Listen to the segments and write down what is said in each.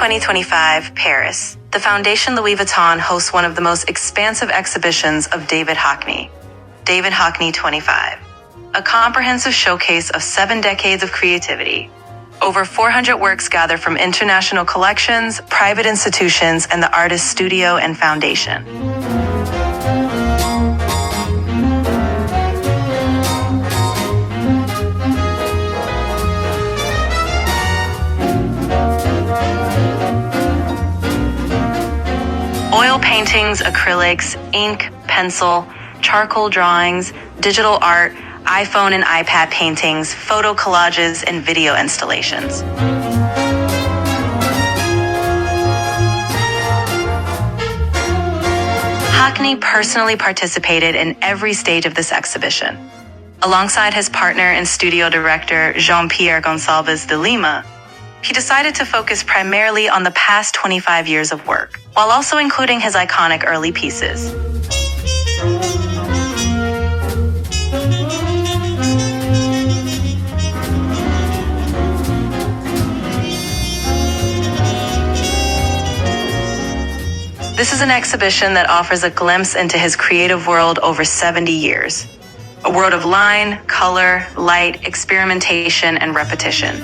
2025, Paris. The Fondation Louis Vuitton hosts one of the most expansive exhibitions of David Hockney. David Hockney 25. A comprehensive showcase of 7 decades of creativity. Over 400 works gather from international collections, private institutions, and the artist's studio and foundation. Oil paintings, acrylics, ink, pencil, charcoal drawings, digital art, iPhone and iPad paintings, photo collages, and video installations. Hockney personally participated in every stage of this exhibition. Alongside his partner and studio director, Jean-Pierre Gonçalves de Lima, he decided to focus primarily on the past 25 years of work, while also including his iconic early pieces. This is an exhibition that offers a glimpse into his creative world over 70 years. A world of line, color, light, experimentation, and repetition.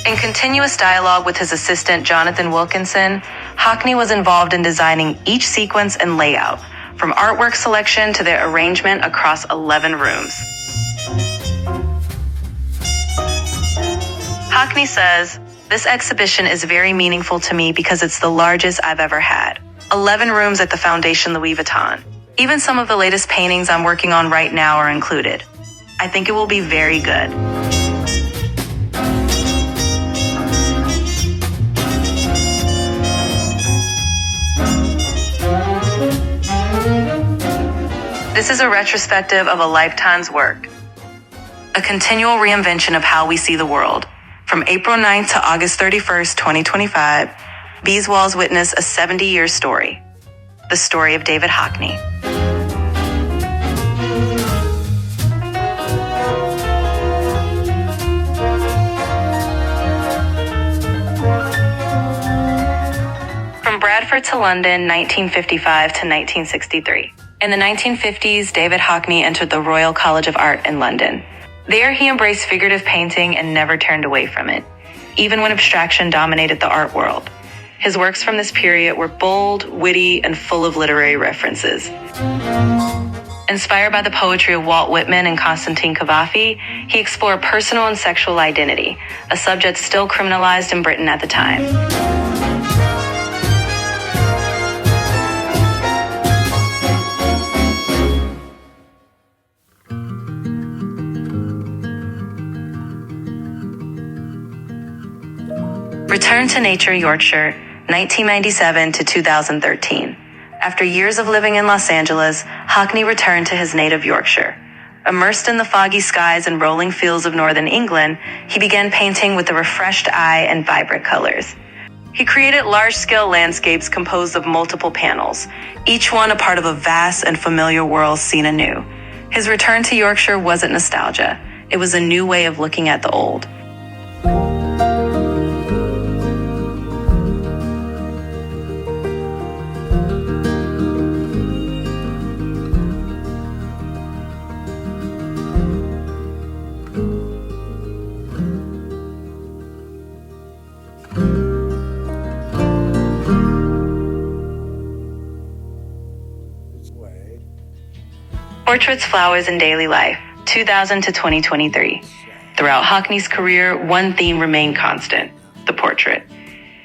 In continuous dialogue with his assistant Jonathan Wilkinson, Hockney was involved in designing each sequence and layout, from artwork selection to their arrangement across 11 rooms. Hockney says, "This exhibition is very meaningful to me because it's the largest I've ever had. 11 rooms at the Fondation Louis Vuitton. Even some of the latest paintings I'm working on right now are included. I think it will be very good." This is a retrospective of a lifetime's work. A continual reinvention of how we see the world. From April 9th to August 31st, 2025, these walls witness a 70-year story. The story of David Hockney. From Bradford to London, 1955 to 1963. In the 1950s, David Hockney entered the Royal College of Art in London. There, he embraced figurative painting and never turned away from it, even when abstraction dominated the art world. His works from this period were bold, witty, and full of literary references. Inspired by the poetry of Walt Whitman and Constantine Cavafy, he explored personal and sexual identity, a subject still criminalized in Britain at the time. Return to Nature, Yorkshire, 1997 to 2013. After years of living in Los Angeles, Hockney returned to his native Yorkshire. Immersed in the foggy skies and rolling fields of northern England, he began painting with a refreshed eye and vibrant colors. He created large-scale landscapes composed of multiple panels, each one a part of a vast and familiar world seen anew. His return to Yorkshire wasn't nostalgia. It was a new way of looking at the old. Portraits, Flowers, and Daily Life, 2000 to 2023. Throughout Hockney's career, one theme remained constant: the portrait.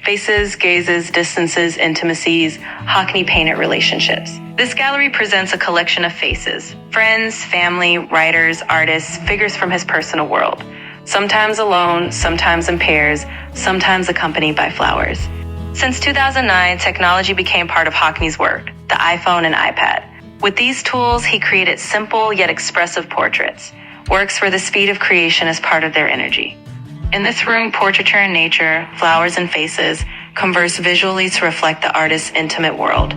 Faces, gazes, distances, intimacies, Hockney painted relationships. This gallery presents a collection of faces: friends, family, writers, artists, figures from his personal world. Sometimes alone, sometimes in pairs, sometimes accompanied by flowers. Since 2009, technology became part of Hockney's work, the iPhone and iPad. With these tools, he created simple yet expressive portraits, works where the speed of creation is part of their energy. In this room, portraiture and nature, flowers and faces, converse visually to reflect the artist's intimate world.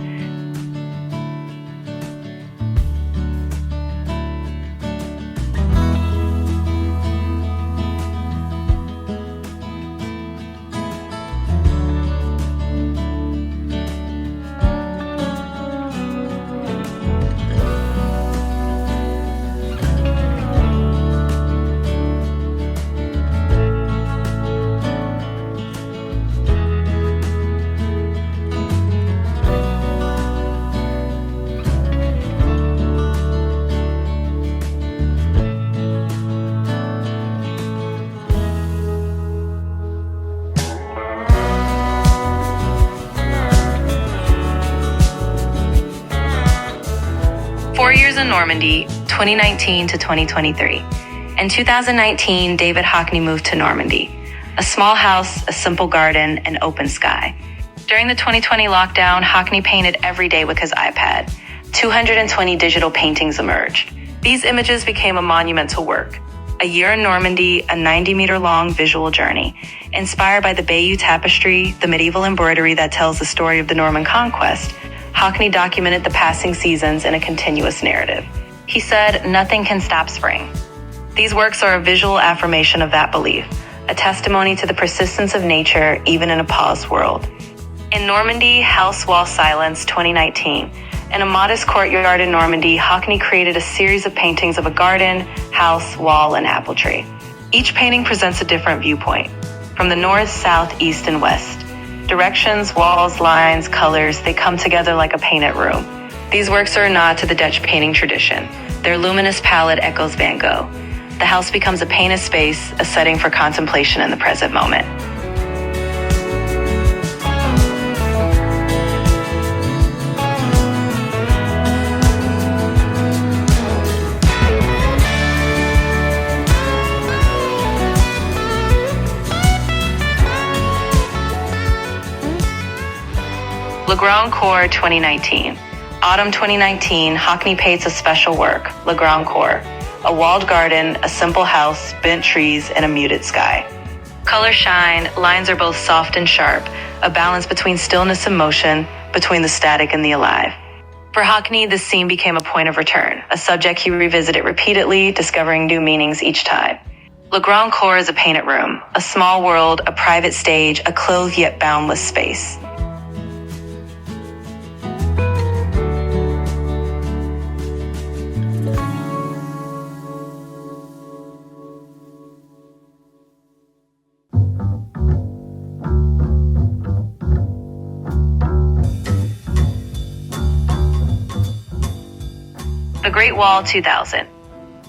years in Normandy, 2019 to 2023. In 2019, David Hockney moved to Normandy. A small house, a simple garden, and open sky. During the 2020 lockdown, Hockney painted every day with his iPad. 220 digital paintings emerged. These images became a monumental work. A year in Normandy, a 90-meter-long visual journey. Inspired by the Bayeux tapestry, the medieval embroidery that tells the story of the Norman conquest, Hockney documented the passing seasons in a continuous narrative. He said, "Nothing can stop spring." These works are a visual affirmation of that belief, a testimony to the persistence of nature even in a paused world. In Normandy, House Wall Silence 2019, in a modest courtyard in Normandy, Hockney created a series of paintings of a garden, house, wall, and apple tree. Each painting presents a different viewpoint, from the north, south, east, and west. Directions, walls, lines, colors, they come together like a painted room. These works are a nod to the Dutch painting tradition. Their luminous palette echoes Van Gogh. The house becomes a painted space, a setting for contemplation in the present moment. Le Grand Cour 2019. Autumn 2019, Hockney paints a special work, Le Grand Cour. A walled garden, a simple house, bent trees, and a muted sky. Colors shine, lines are both soft and sharp, a balance between stillness and motion, between the static and the alive. For Hockney, this scene became a point of return, a subject he revisited repeatedly, discovering new meanings each time. Le Grand Cour is a painted room, a small world, a private stage, a clothed yet boundless space. The Great Wall 2000.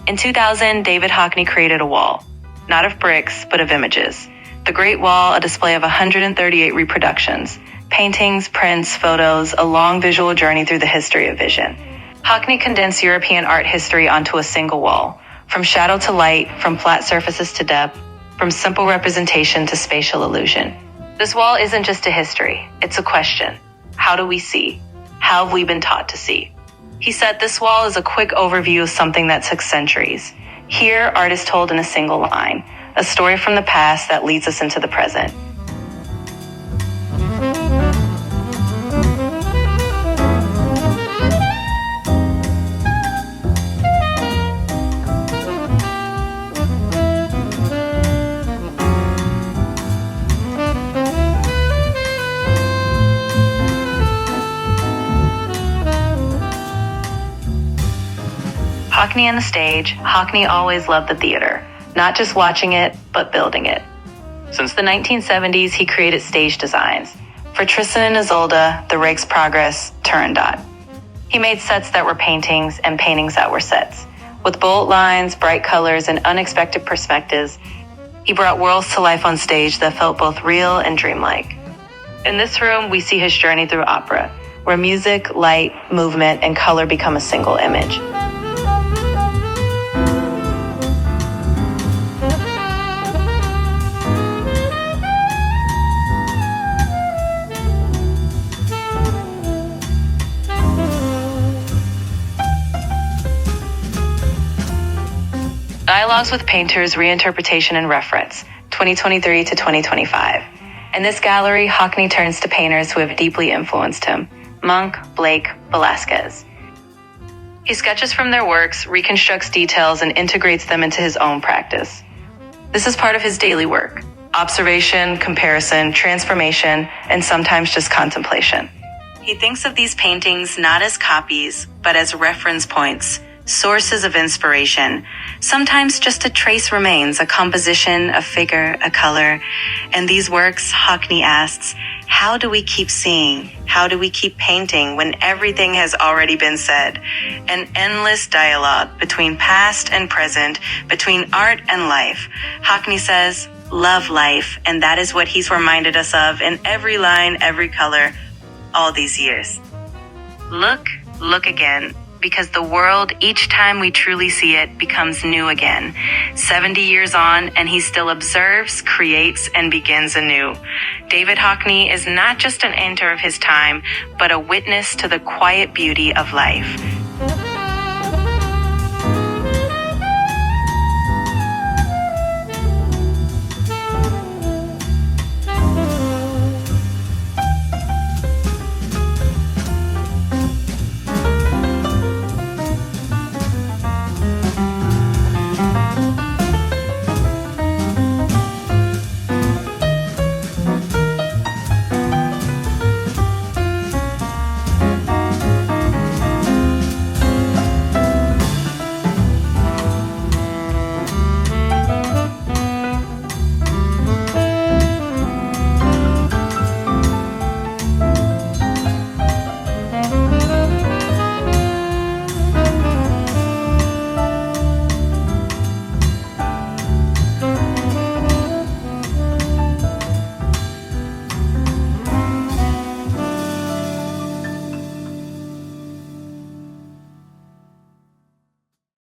In 2000, David Hockney created a wall, not of bricks, but of images. The Great Wall, a display of 138 reproductions, paintings, prints, photos, a long visual journey through the history of vision. Hockney condensed European art history onto a single wall, from shadow to light, from flat surfaces to depth, from simple representation to spatial illusion. This wall isn't just a history, it's a question. How do we see? How have we been taught to see? He said this wall is a quick overview of something that took centuries. Here, art is told in a single line, a story from the past that leads us into the present. Hockney and the stage. Hockney always loved the theater, not just watching it, but building it. Since the 1970s, he created stage designs for Tristan and Isolde, The Rake's Progress, Turandot. He made sets that were paintings and paintings that were sets. With bold lines, bright colors, and unexpected perspectives, he brought worlds to life on stage that felt both real and dreamlike. In this room, we see his journey through opera, where music, light, movement, and color become a single image. Dialogues with Painters, Reinterpretation and Reference, 2023 to 2025. In this gallery, Hockney turns to painters who have deeply influenced him: Munch, Blake, Velázquez. He sketches from their works, reconstructs details, and integrates them into his own practice. This is part of his daily work: observation, comparison, transformation, and sometimes just contemplation. He thinks of these paintings not as copies, but as reference points, sources of inspiration. Sometimes just a trace remains, a composition, a figure, a color. In these works, Hockney asks, how do we keep seeing? How do we keep painting when everything has already been said? An endless dialogue between past and present, between art and life. Hockney says, love life, and that is what he's reminded us of in every line, every color, all these years. Look again. because the world, each time we truly see it, becomes new again. 70 years on, and he still observes, creates, and begins anew. David Hockney is not just an enter of his time, but a witness to the quiet beauty of life.